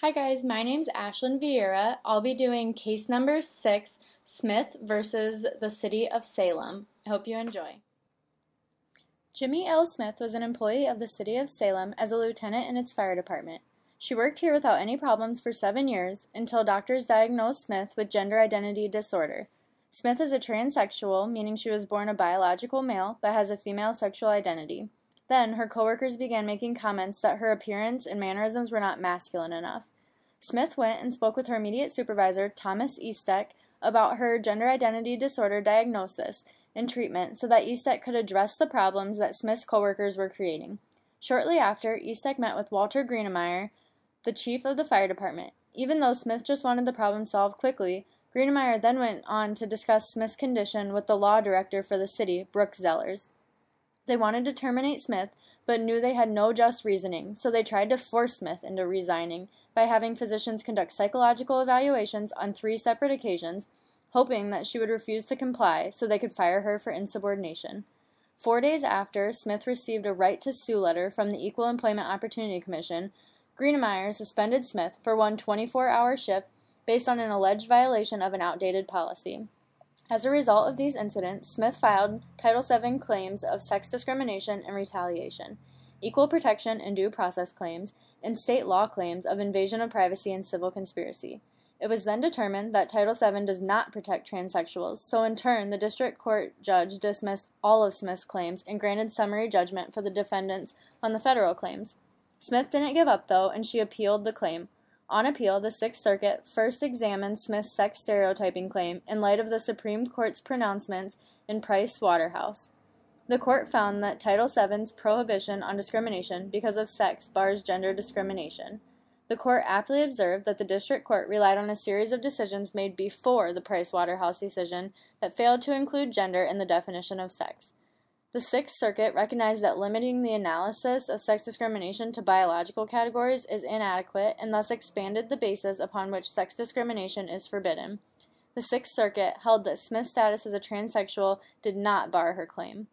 Hi guys, my name's Ashlynn Vieira. I'll be doing case number 6, Smith versus the City of Salem. I hope you enjoy. Jimmy L. Smith was an employee of the City of Salem as a lieutenant in its fire department. She worked here without any problems for 7 years until doctors diagnosed Smith with gender identity disorder. Smith is a transsexual, meaning she was born a biological male but has a female sexual identity. Then, her coworkers began making comments that her appearance and mannerisms were not masculine enough. Smith went and spoke with her immediate supervisor, Thomas Eastek, about her gender identity disorder diagnosis and treatment so that Eastek could address the problems that Smith's coworkers were creating. Shortly after, Eastek met with Walter Greenemeyer, the chief of the fire department. Even though Smith just wanted the problem solved quickly, Greenemeyer then went on to discuss Smith's condition with the law director for the city, Brooke Zellers. They wanted to terminate Smith, but knew they had no just reasoning, so they tried to force Smith into resigning by having physicians conduct psychological evaluations on 3 separate occasions, hoping that she would refuse to comply so they could fire her for insubordination. 4 days after, Smith received a right to sue letter from the Equal Employment Opportunity Commission. Greenemeyer suspended Smith for one 24-hour shift based on an alleged violation of an outdated policy. As a result of these incidents, Smith filed Title VII claims of sex discrimination and retaliation, equal protection and due process claims, and state law claims of invasion of privacy and civil conspiracy. It was then determined that Title VII does not protect transsexuals, so in turn, the district court judge dismissed all of Smith's claims and granted summary judgment for the defendants on the federal claims. Smith didn't give up, though, and she appealed the claim. On appeal, the Sixth Circuit first examined Smith's sex stereotyping claim in light of the Supreme Court's pronouncements in Price Waterhouse. The court found that Title VII's prohibition on discrimination because of sex bars gender discrimination. The court aptly observed that the district court relied on a series of decisions made before the Price Waterhouse decision that failed to include gender in the definition of sex. The Sixth Circuit recognized that limiting the analysis of sex discrimination to biological categories is inadequate and thus expanded the basis upon which sex discrimination is forbidden. The Sixth Circuit held that Smith's status as a transsexual did not bar her claim.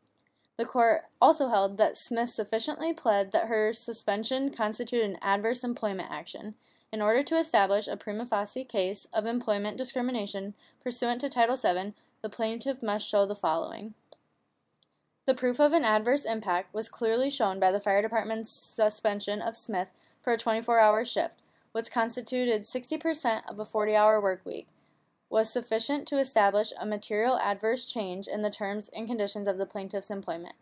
The court also held that Smith sufficiently pled that her suspension constituted an adverse employment action. In order to establish a prima facie case of employment discrimination pursuant to Title VII, the plaintiff must show the following. The proof of an adverse impact was clearly shown by the fire department's suspension of Smith for a 24-hour shift, which constituted 60% of a 40-hour work week, was sufficient to establish a material adverse change in the terms and conditions of the plaintiff's employment.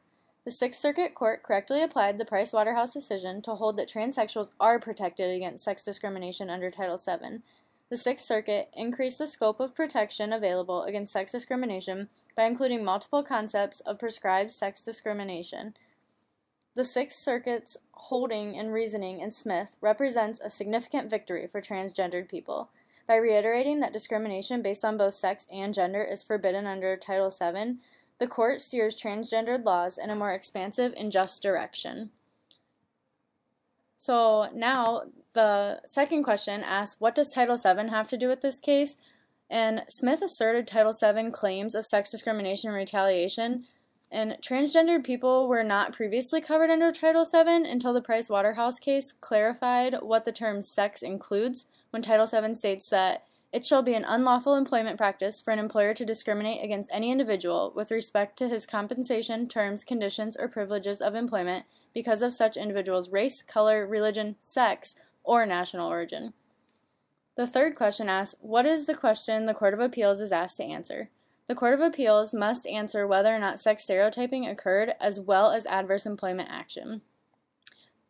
The Sixth Circuit Court correctly applied the Price Waterhouse decision to hold that transsexuals are protected against sex discrimination under Title VII. The Sixth Circuit increased the scope of protection available against sex discrimination by including multiple concepts of prescribed sex discrimination. The Sixth Circuit's holding and reasoning in Smith represents a significant victory for transgendered people. By reiterating that discrimination based on both sex and gender is forbidden under Title VII, the court steers transgendered laws in a more expansive and just direction. So now the second question asks, what does Title VII have to do with this case? And Smith asserted Title VII claims of sex discrimination and retaliation, and transgendered people were not previously covered under Title VII until the Price Waterhouse case clarified what the term sex includes when Title VII states that it shall be an unlawful employment practice for an employer to discriminate against any individual with respect to his compensation, terms, conditions, or privileges of employment because of such individual's race, color, religion, sex, or national origin. The third question asks, what is the question the Court of Appeals is asked to answer? The Court of Appeals must answer whether or not sex stereotyping occurred as well as adverse employment action.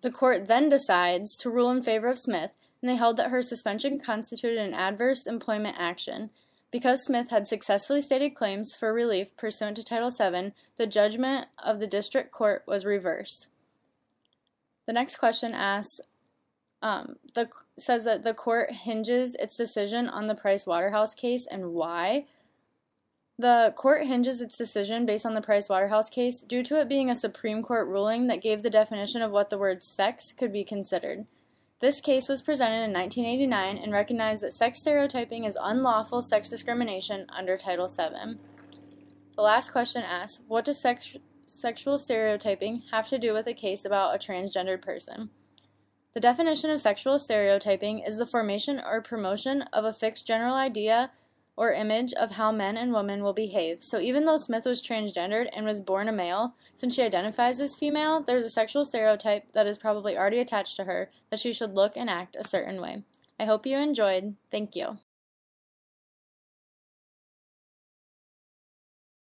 The court then decides to rule in favor of Smith, and they held that her suspension constituted an adverse employment action. Because Smith had successfully stated claims for relief pursuant to Title VII, the judgment of the district court was reversed. The next question asks, says that the court hinges its decision on the Price Waterhouse case and why. The court hinges its decision based on the Price Waterhouse case due to it being a Supreme Court ruling that gave the definition of what the word sex could be considered. This case was presented in 1989 and recognized that sex stereotyping is unlawful sex discrimination under Title VII. The last question asks, what does sexual stereotyping have to do with a case about a transgendered person? The definition of sexual stereotyping is the formation or promotion of a fixed general idea or image of how men and women will behave. So even though Smith was transgendered and was born a male, since she identifies as female, there's a sexual stereotype that is probably already attached to her that she should look and act a certain way. I hope you enjoyed. Thank you.